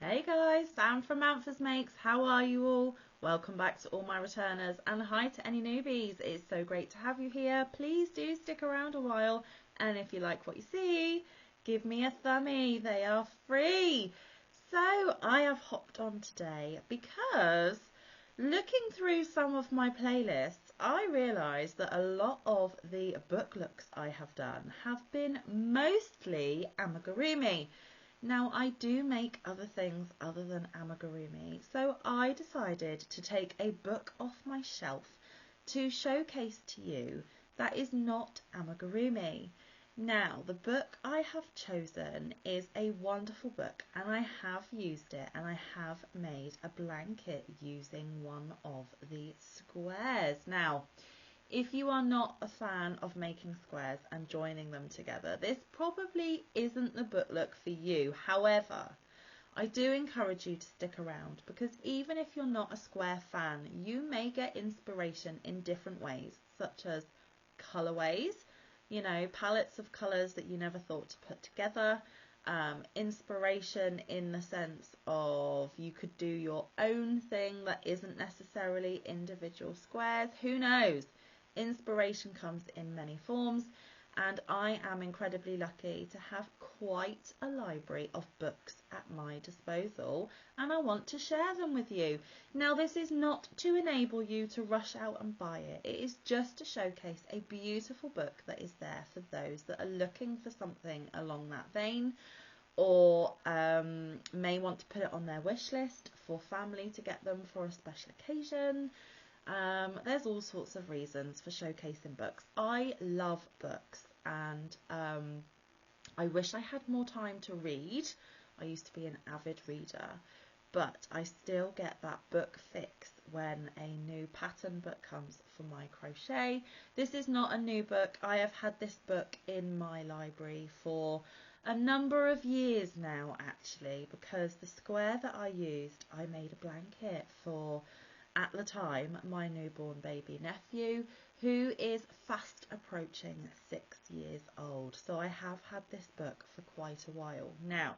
Hey guys, Sam from Manfa's Makes. How are you all? Welcome back to all my returners, and hi to any newbies. It's so great to have you here. Please do stick around a while, and if you like what you see, give me a thumbie. They are free. So I have hopped on today because looking through some of my playlists, I realised that a lot of the book looks I have done have been mostly amigurumi. Now, I do make other things other than amigurumi, so I decided to take a book off my shelf to showcase to you that is not amigurumi. Now, the book I have chosen is a wonderful book, and I have used it, and I have made a blanket using one of the squares. Now, if you are not a fan of making squares and joining them together, this probably isn't the book look for you. However, I do encourage you to stick around because even if you're not a square fan, you may get inspiration in different ways, such as colourways, you know, palettes of colours that you never thought to put together, inspiration in the sense of you could do your own thing that isn't necessarily individual squares. Who knows? Inspiration comes in many forms, and I am incredibly lucky to have quite a library of books at my disposal, and I want to share them with you. Now, this is not to enable you to rush out and buy it. It is just to showcase a beautiful book that is there for those that are looking for something along that vein, or may want to put it on their wish list for family to get them for a special occasion. There's all sorts of reasons for showcasing books. I love books, and I wish I had more time to read. I used to be an avid reader, but I still get that book fix when a new pattern book comes for my crochet. This is not a new book. I have had this book in my library for a number of years now, actually, because the square that I used, I made a blanket for, at the time, my newborn baby nephew, who is fast approaching 6 years old. So I have had this book for quite a while. Now,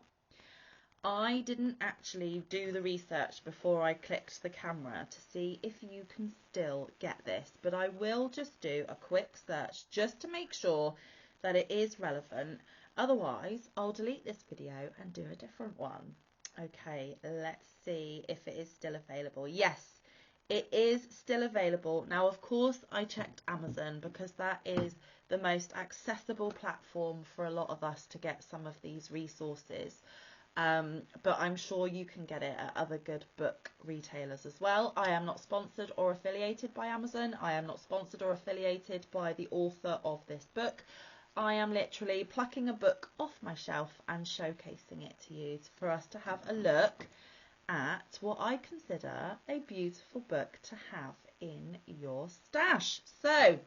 I didn't actually do the research before I clicked the camera to see if you can still get this, but I will just do a quick search just to make sure that it is relevant. Otherwise, I'll delete this video and do a different one. Okay, let's see if it is still available. Yes, it is still available. Now, of course, I checked Amazon because that is the most accessible platform for a lot of us to get some of these resources. But I'm sure you can get it at other good book retailers as well. I am not sponsored or affiliated by Amazon. I am not sponsored or affiliated by the author of this book. I am literally plucking a book off my shelf and showcasing it to you for us to have a look at what I consider a beautiful book to have in your stash. So,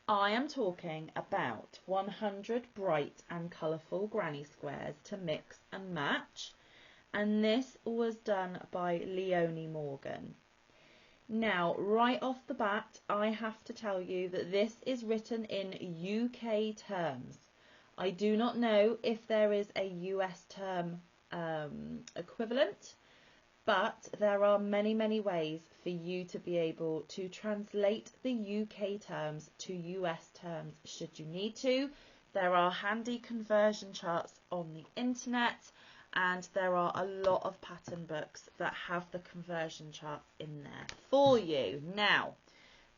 I am talking about 100 bright and colourful granny squares to mix and match, and this was done by Leonie Morgan. Now, right off the bat, I have to tell you that this is written in UK terms. I do not know if there is a US term equivalent, but there are many ways for you to be able to translate the UK terms to US terms should you need to. There are handy conversion charts on the internet, and there are a lot of pattern books that have the conversion charts in there for you. Now,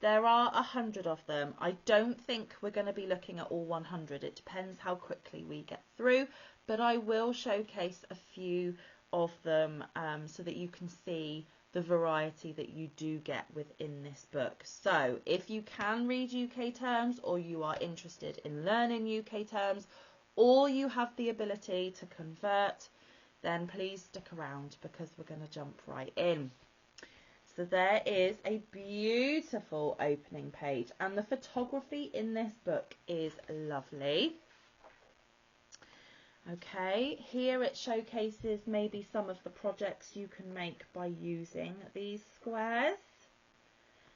there are 100 of them. I don't think we're going to be looking at all 100. It depends how quickly we get through, but I will showcase a few of them so that you can see the variety that you do get within this book. So if you can read UK terms, or you are interested in learning UK terms, or you have the ability to convert, then please stick around because we're going to jump right in. So there is a beautiful opening page, and the photography in this book is lovely. Okay, here it showcases maybe some of the projects you can make by using these squares.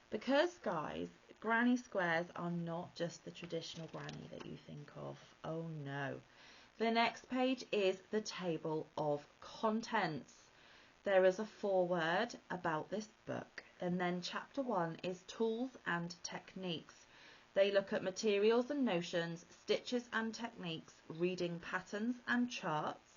Because, guys, granny squares are not just the traditional granny that you think of. Oh no. The next page is the table of contents. There is a foreword about this book, and then chapter 1 is tools and techniques. They look at materials and notions, stitches and techniques, reading patterns and charts,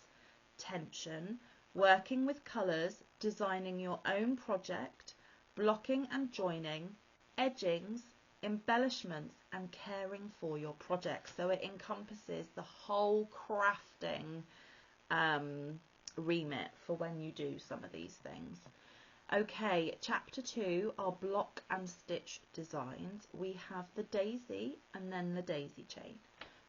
tension, working with colours, designing your own project, blocking and joining, edgings, embellishments, and caring for your project. So it encompasses the whole crafting remit for when you do some of these things. Okay, chapter 2 are block and stitch designs. We have the daisy and then the daisy chain,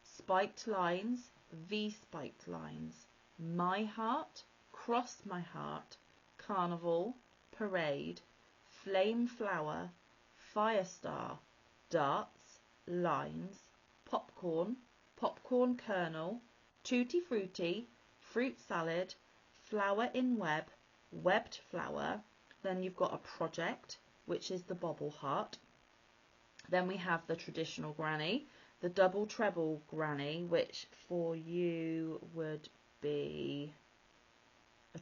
spiked lines, V-spiked lines, my heart, cross my heart, carnival, parade, flame flower, fire star, darts, lines, popcorn, popcorn kernel, tutti frutti, fruit salad, flower in web, webbed flower. Then you've got a project, which is the bobble heart. Then we have the traditional granny, the double treble granny, which for you would be a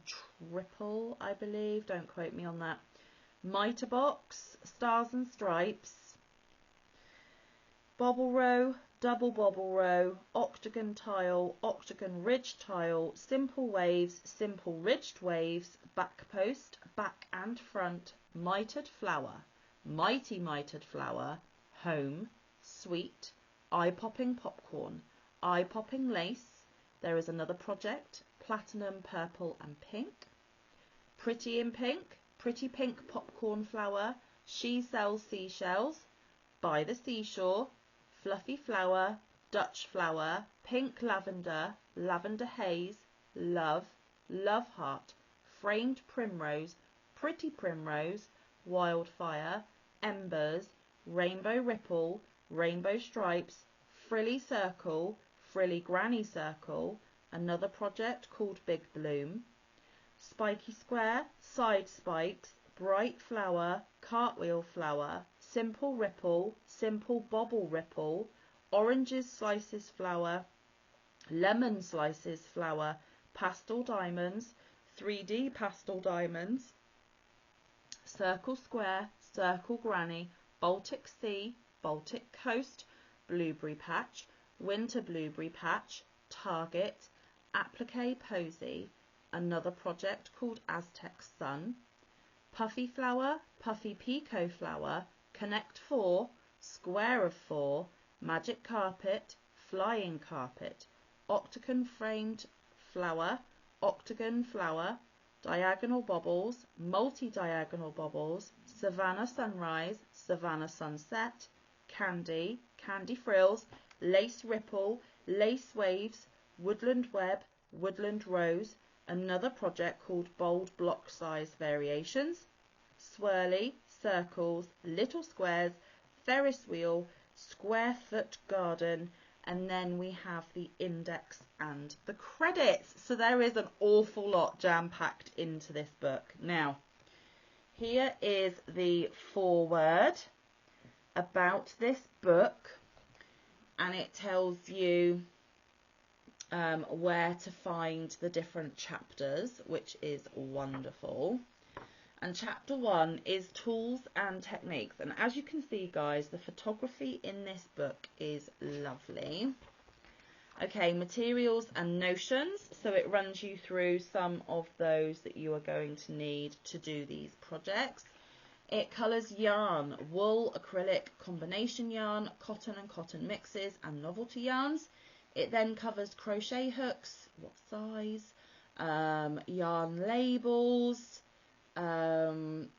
triple, I believe. Don't quote me on that. Mitre box, stars and stripes, bobble row, double bobble row, octagon tile, octagon ridge tile, simple waves, simple ridged waves, back post, back and front, mitred flower, mighty mitred flower, home, sweet, eye-popping popcorn, eye-popping lace. There is another project, platinum, purple and pink, pretty in pink, pretty pink popcorn flower, she sells seashells, by the seashore, fluffy flower, Dutch flower, pink lavender, lavender haze, love, love heart, framed primrose, pretty primrose, wildfire, embers, rainbow ripple, rainbow stripes, frilly circle, frilly granny circle, another project called Big Bloom, spiky square, side spikes, bright flower, cartwheel flower, simple ripple, simple bobble ripple, oranges slices flower, lemon slices flower, pastel diamonds, 3D pastel diamonds, circle square, circle granny, Baltic Sea, Baltic coast, blueberry patch, winter blueberry patch, target, applique posy, another project called Aztec Sun, puffy flower, puffy picot flower, connect 4, square of 4, magic carpet, flying carpet, octagon framed flower, octagon flower, diagonal bobbles, multi-diagonal bobbles, savannah sunrise, savannah sunset, candy, candy frills, lace ripple, lace waves, woodland web, woodland rose, another project called bold block size variations, swirly, circles, little squares, Ferris wheel, square foot garden, and then we have the index and the credits. So there is an awful lot jam-packed into this book. Now, here is the foreword about this book, and it tells you where to find the different chapters, which is wonderful. And chapter 1 is tools and techniques, and as you can see, guys, the photography in this book is lovely. Okay, materials and notions, so it runs you through some of those that you are going to need to do these projects. It colours yarn, wool, acrylic, combination yarn, cotton and cotton mixes, and novelty yarns. It then covers crochet hooks, what size, yarn labels.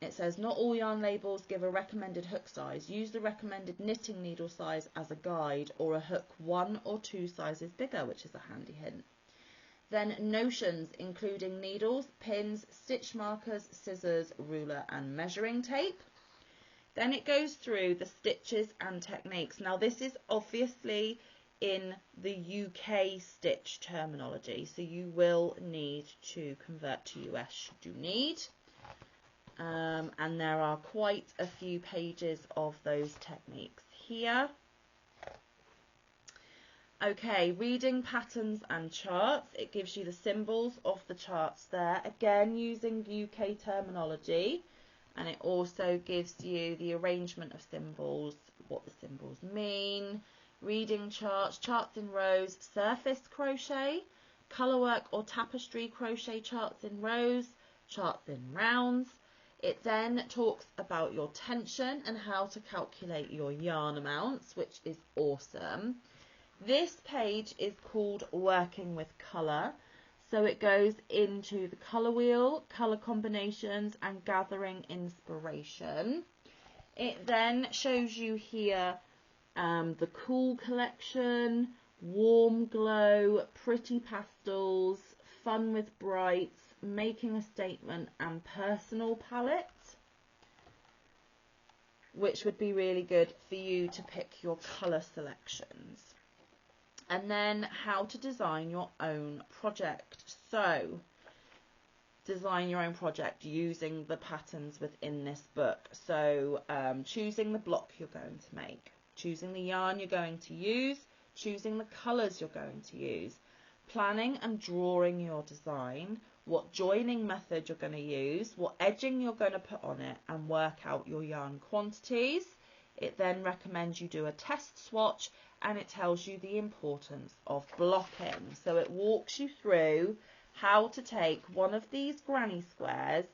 It says not all yarn labels give a recommended hook size. Use the recommended knitting needle size as a guide, or a hook 1 or 2 sizes bigger, which is a handy hint. Then notions, including needles, pins, stitch markers, scissors, ruler and measuring tape. Then it goes through the stitches and techniques. Now this is obviously in the UK stitch terminology, so you will need to convert to US should you need. And there are quite a few pages of those techniques here. Okay, reading patterns and charts. It gives you the symbols of the charts there, again using UK terminology, and it also gives you the arrangement of symbols, what the symbols mean. Reading charts, charts in rows, surface crochet, colourwork or tapestry crochet charts in rows, charts in rounds. It then talks about your tension and how to calculate your yarn amounts, which is awesome. This page is called Working with Colour, so it goes into the colour wheel, colour combinations and gathering inspiration. It then shows you here the Cool collection, Warm Glow, Pretty Pastels, Fun with Brights, Making a Statement and Personal palette, which would be really good for you to pick your colour selections. And then how to design your own project. So design your own project using the patterns within this book. So choosing the block you're going to make, choosing the yarn you're going to use, choosing the colours you're going to use, planning and drawing your design, what joining method you're going to use, what edging you're going to put on it, and work out your yarn quantities. It then recommends you do a test swatch, and it tells you the importance of blocking. So it walks you through how to take one of these granny squares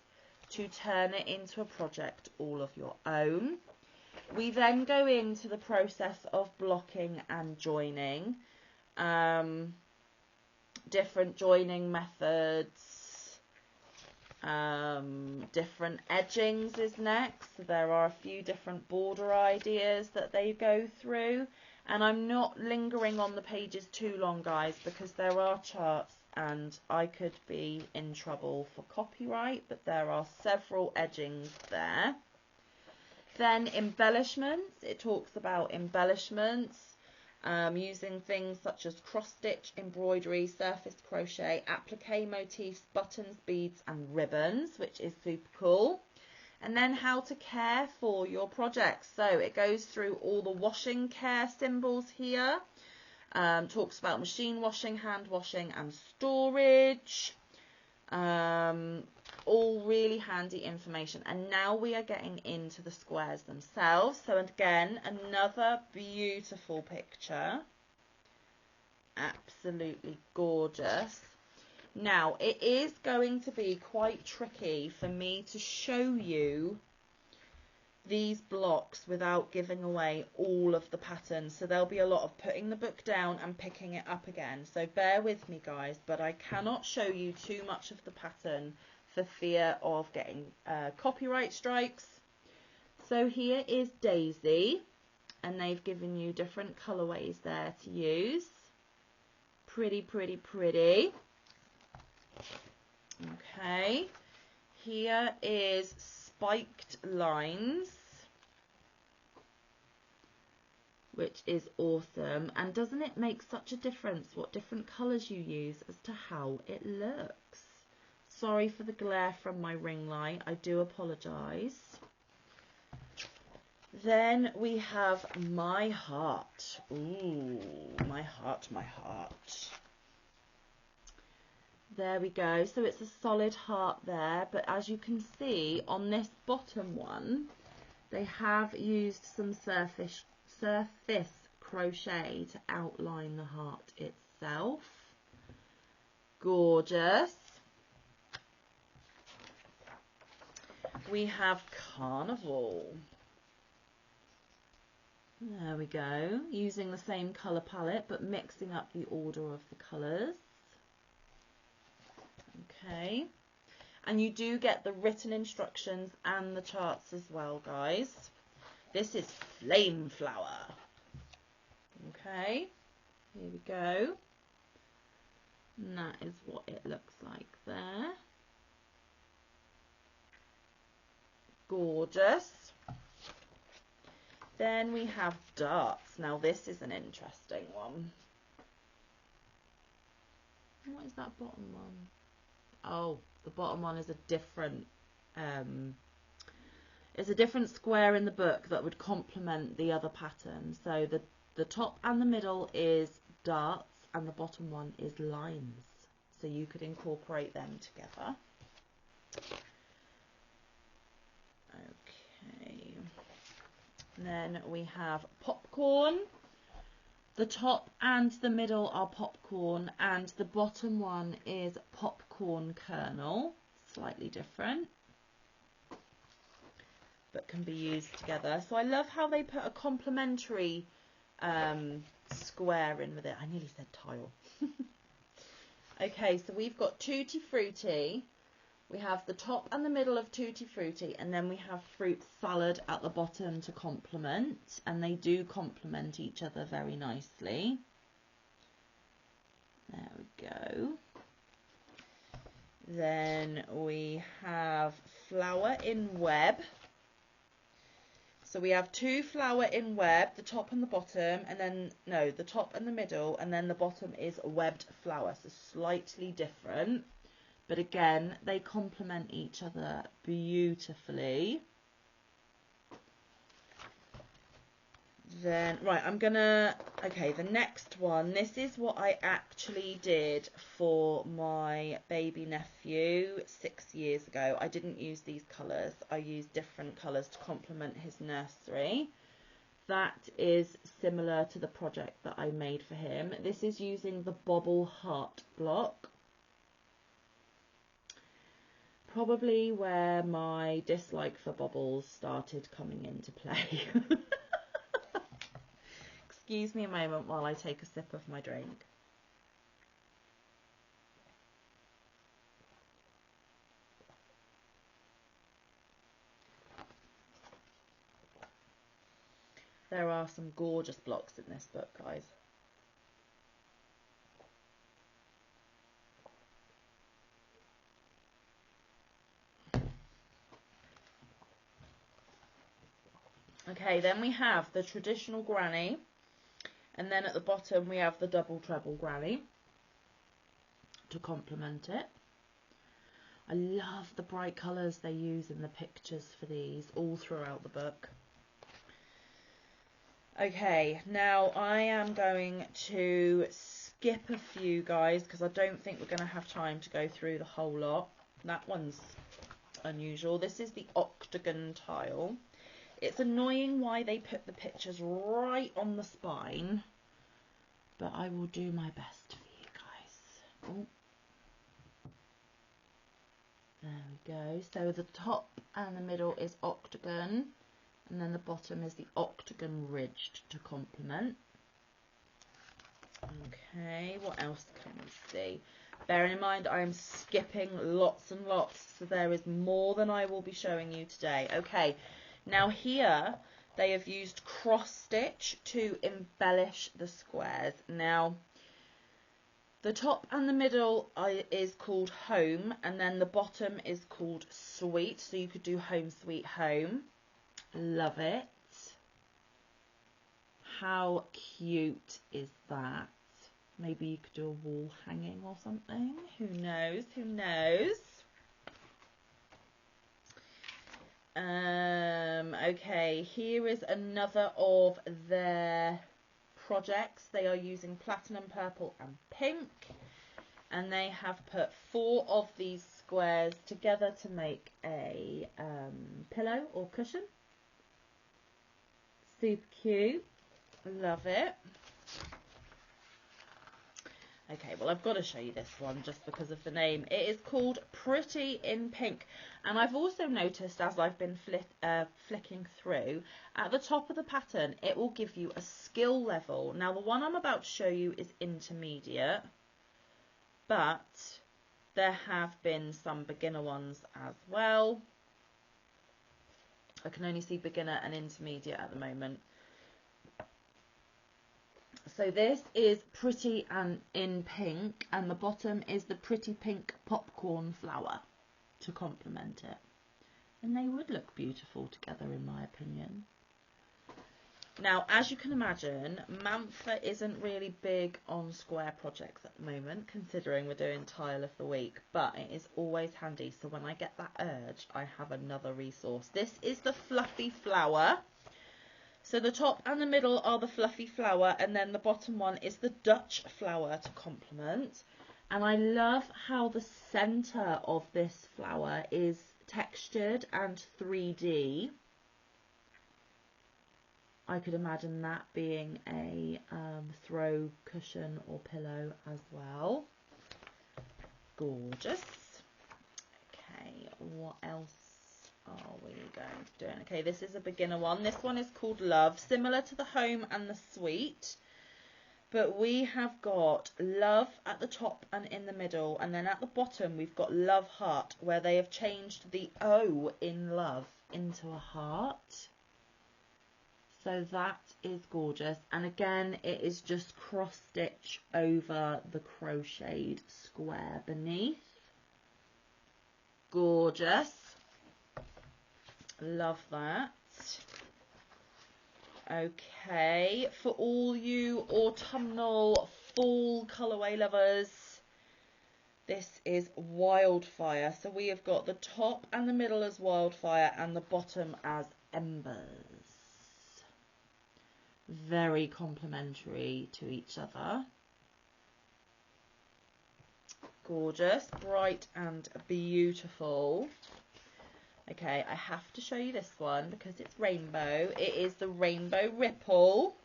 to turn it into a project all of your own. We then go into the process of blocking and joining, different joining methods, different edgings is next. There are a few different border ideas that they go through, and I'm not lingering on the pages too long, guys, because there are charts and I could be in trouble for copyright, but there are several edgings there. Then embellishments. It talks about embellishments, using things such as cross stitch, embroidery, surface crochet, applique motifs, buttons, beads and ribbons, which is super cool. And then how to care for your projects. So it goes through all the washing care symbols here. Talks about machine washing, hand washing and storage. All really handy information. And now we are getting into the squares themselves. So again, another beautiful picture. Absolutely gorgeous. Now, it is going to be quite tricky for me to show you these blocks without giving away all of the patterns. So there'll be a lot of putting the book down and picking it up again. So bear with me, guys, but I cannot show you too much of the pattern for fear of getting copyright strikes. So here is Daisy, and they've given you different colourways there to use. Pretty, pretty, pretty. Okay, here is Spiked Lines, which is awesome. And doesn't it make such a difference what different colours you use as to how it looks? Sorry for the glare from my ring light, I do apologise. Then we have My Heart. Ooh, my heart, my heart. There we go. So it's a solid heart there, but as you can see on this bottom one, they have used some surface crochet to outline the heart itself. Gorgeous. We have Carnival. There we go. Using the same colour palette, but mixing up the order of the colours. Okay, and you do get the written instructions and the charts as well, guys. This is Flame Flower. Okay, here we go. And that is what it looks like there. Gorgeous. Then we have Darts. Now this is an interesting one. What is that bottom one? Oh, the bottom one is a different square in the book that would complement the other pattern. So the top and the middle is darts and the bottom one is lines. So you could incorporate them together. Okay. And then we have popcorn. The top and the middle are popcorn, and the bottom one is popcorn kernel. Slightly different, but can be used together. So I love how they put a complementary square in with it. I nearly said tile. Okay, so we've got Tutti Frutti. We have the top and the middle of Tutti Frutti, and then we have fruit salad at the bottom to complement, and they do complement each other very nicely. There we go. Then we have flower in web. So we have two flower in web, the top and the bottom, and then, no, the top and the middle, and then the bottom is webbed flower, so slightly different. But again, they complement each other beautifully. Then, right, okay, the next one, this is what I actually did for my baby nephew 6 years ago. I didn't use these colours. I used different colours to complement his nursery. That is similar to the project that I made for him. This is using the Bobble Heart block. Probably where my dislike for bobbles started coming into play. Excuse me a moment while I take a sip of my drink. There are some gorgeous blocks in this book, guys. Okay, then we have the traditional granny, and then at the bottom we have the double treble granny to complement it. I love the bright colours they use in the pictures for these all throughout the book. Okay, now I am going to skip a few, guys, because I don't think we're going to have time to go through the whole lot. That one's unusual. This is the Octagon tile. It's annoying why they put the pictures right on the spine, but I will do my best for you guys. Oh. There we go. So the top and the middle is Octagon, and then the bottom is the Octagon ridged to complement. Okay, what else can we see? Bearing in mind I'm skipping lots and lots, so there is more than I will be showing you today. Okay, now here they have used cross stitch to embellish the squares. Now the top and the middle is called home, and then the bottom is called sweet, so you could do home sweet home. Love it. How cute is that? Maybe you could do a wall hanging or something. Who knows? Who knows? Okay, here is another of their projects. They are using platinum, purple and pink, and they have put 4 of these squares together to make a pillow or cushion. Super cute. Love it. Okay, well, I've got to show you this one just because of the name. It is called Pretty in Pink, and I've also noticed as I've been flicking through, at the top of the pattern it will give you a skill level. Now the one I'm about to show you is intermediate, but there have been some beginner ones as well. I can only see beginner and intermediate at the moment. So this is Pretty and in Pink, and the bottom is the Pretty Pink popcorn flower to complement it. And they would look beautiful together in my opinion. Now, as you can imagine, Manfa isn't really big on square projects at the moment, considering we're doing Tile of the Week, but it is always handy, so when I get that urge, I have another resource. This is the Fluffy Flower. So the top and the middle are the fluffy flower, and then the bottom one is the Dutch flower to complement. And I love how the centre of this flower is textured and 3D. I could imagine that being a throw cushion or pillow as well. Gorgeous. Okay, what else are we going to be doing? Okay, this is a beginner one. This one is called Love, similar to the Home and the Sweet. But we have got Love at the top and in the middle, and then at the bottom we've got Love Heart, where they have changed the O in love into a heart. So that is gorgeous, and again it is just cross stitch over the crocheted square beneath. Gorgeous, love that. Okay, for all you autumnal fall colourway lovers, this is Wildfire. So we have got the top and the middle as Wildfire and the bottom as Embers. Very complementary to each other. Gorgeous, bright and beautiful. Okay, I have to show you this one because it's rainbow. It is the Rainbow Ripple.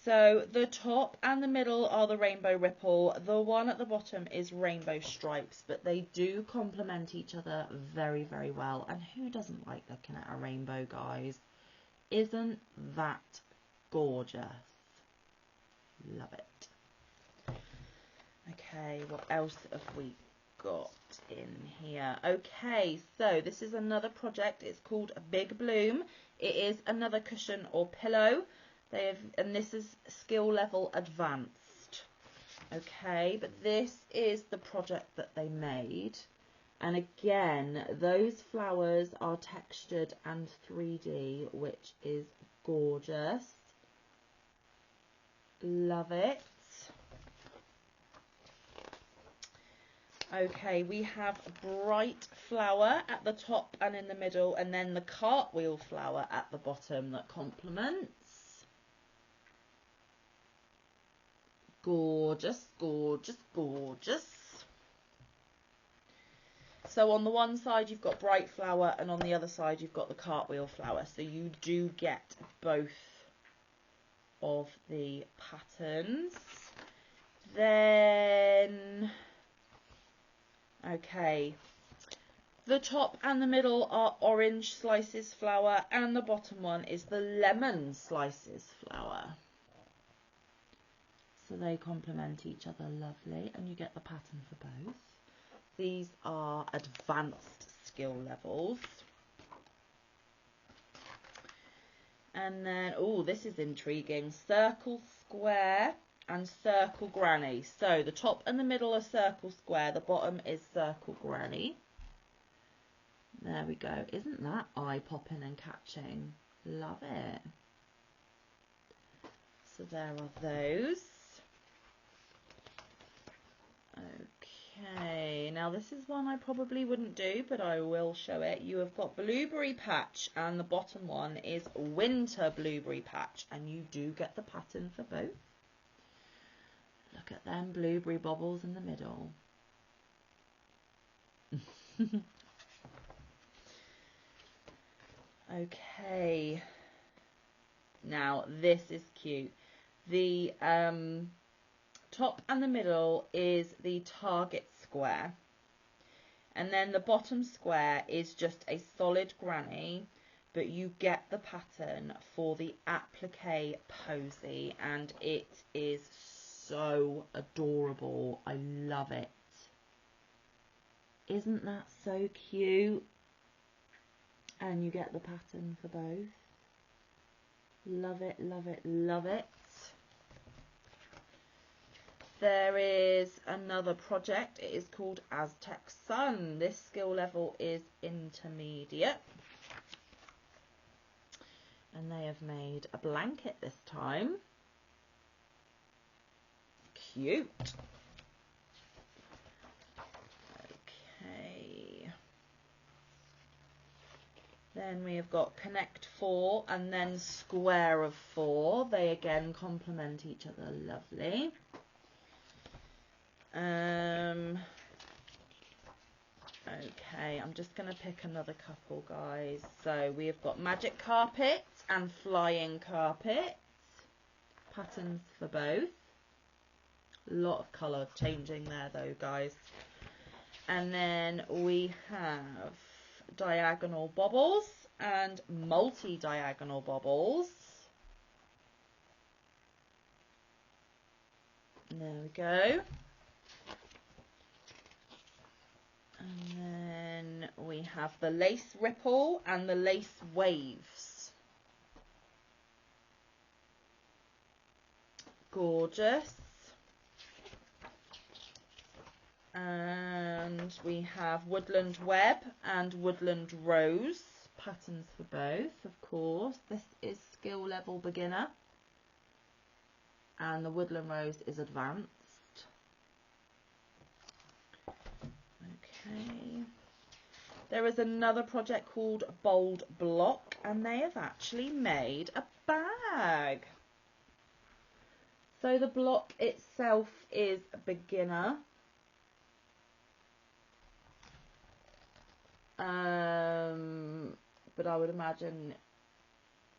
So the top and the middle are the Rainbow Ripple. The one at the bottom is Rainbow Stripes, but they do complement each other very, very well. And who doesn't like looking at a rainbow, guys? Isn't that gorgeous? Love it. Okay, what else have we got in here? Okay, so this is another project. It's called Big Bloom. It is another cushion or pillow. And this is skill level advanced. Okay, but this is the project that they made. And again, those flowers are textured and 3D, which is gorgeous. Love it. Okay, we have bright flower at the top and in the middle, and then the cartwheel flower at the bottom that complements. Gorgeous, gorgeous, gorgeous. So on the one side you've got bright flower, and on the other side you've got the cartwheel flower. So you do get both of the patterns. Then, okay, the top and the middle are orange slices flower, and the bottom one is the lemon slices flower. So they complement each other lovely, and you get the pattern for both. These are advanced skill levels. And then, oh, this is intriguing. Circle, square, and circle granny. So the top and the middle are circle square. The bottom is circle granny. There we go. Isn't that eye-popping and catching? Love it. So there are those. Okay, now this is one I probably wouldn't do, but I will show it. You have got Blueberry Patch, and the bottom one is Winter Blueberry Patch, and you do get the pattern for both. Look at them blueberry bobbles in the middle. Okay, now this is cute. The top and the middle is the target square, and then the bottom square is just a solid granny, but you get the pattern for the applique posy, and it is so adorable. I love it. Isn't that so cute? And you get the pattern for both. Love it, love it, love it. There is another project. It is called Aztec Sun. This skill level is intermediate. And they have made a blanket this time. Cute. Okay. Then we have got connect 4 and then square of 4. They again complement each other. Lovely. Okay, I'm just going to pick another couple, guys. So we have got magic carpet and flying carpet. Patterns for both. A lot of colour changing there though, guys. And then we have diagonal bobbles and multi-diagonal bobbles. There we go. And then we have the lace ripple and the lace waves. Gorgeous. And we have woodland web and woodland rose. Patterns for both, of course. This is skill level beginner. And the woodland rose is advanced. Okay. There is another project called Bold Block, and they have actually made a bag. So the block itself is a beginner. But I would imagine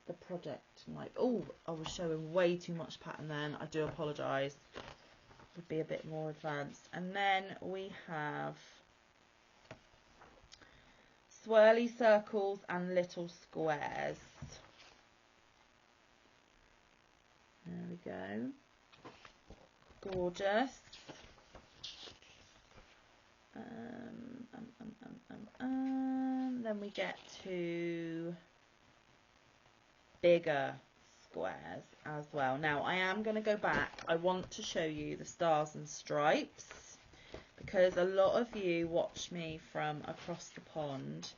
the project might... Oh, I was showing way too much pattern then. I do apologise. Would be a bit more advanced. And then we have swirly circles and little squares. There we go. Gorgeous. Then we get to bigger squares as well. Now I am going to go back. I want to show you the stars and stripes because a lot of you watch me from across the pond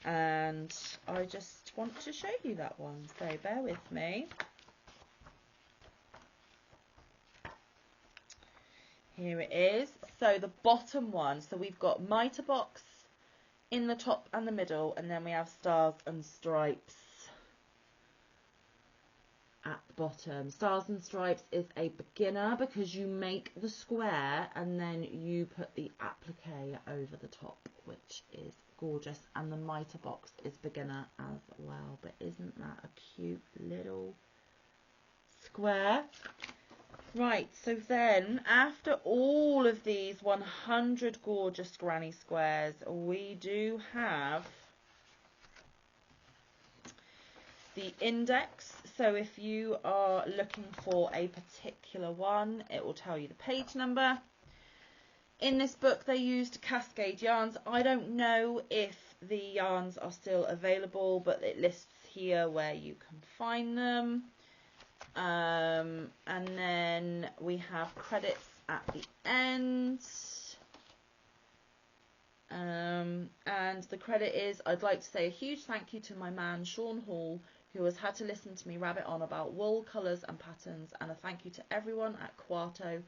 and I just want to show you that one, so bear with me. Here it is. So the bottom one, so we've got mitre box in the top and the middle, and then we have stars and stripes at the bottom. Stars and stripes is a beginner because you make the square and then you put the applique over the top, which is gorgeous. And the mitre box is beginner as well. But isn't that a cute little square? Right, so then after all of these 100 gorgeous granny squares, we do have the index. So if you are looking for a particular one, it will tell you the page number. In this book they used Cascade yarns. I don't know if the yarns are still available, but it lists here where you can find them. And then we have credits at the end. And the credit is, I'd like to say a huge thank you to my man Sean Hall, who has had to listen to me rabbit on about wool, colours and patterns, and a thank you to everyone at Quarto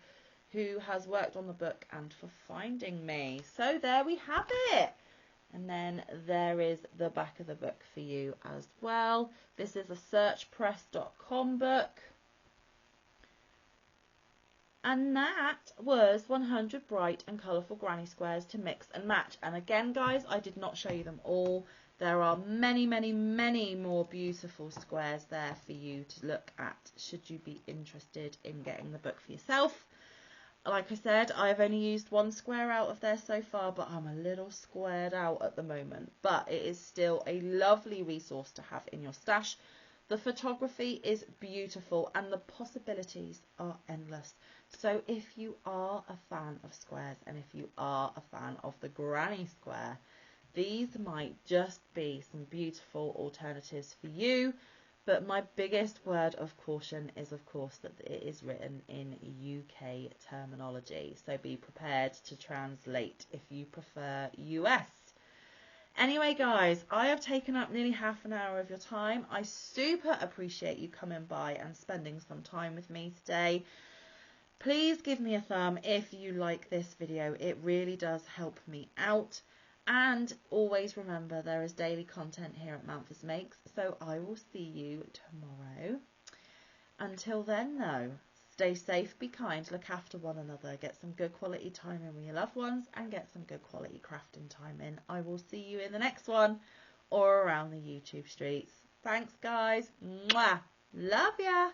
who has worked on the book and for finding me. So there we have it. And then there is the back of the book for you as well. This is a searchpress.com book. And that was 100 bright and colourful granny squares to mix and match. And again, guys, I did not show you them all. There are many, many, many more beautiful squares there for you to look at should you be interested in getting the book for yourself. Like I said, I've only used one square out of there so far, but I'm a little squared out at the moment. But it is still a lovely resource to have in your stash. The photography is beautiful and the possibilities are endless. So if you are a fan of squares and if you are a fan of the granny square, these might just be some beautiful alternatives for you. But my biggest word of caution is, of course, that it is written in UK terminology. So be prepared to translate if you prefer US. Anyway, guys, I have taken up nearly half an hour of your time. I super appreciate you coming by and spending some time with me today. Please give me a thumb if you like this video. It really does help me out. And always remember, there is daily content here at Manfa's Makes, so I will see you tomorrow. Until then, though, stay safe, be kind, look after one another, get some good quality time in with your loved ones, and get some good quality crafting time in. I will see you in the next one or around the YouTube streets. Thanks, guys. Mwah. Love ya.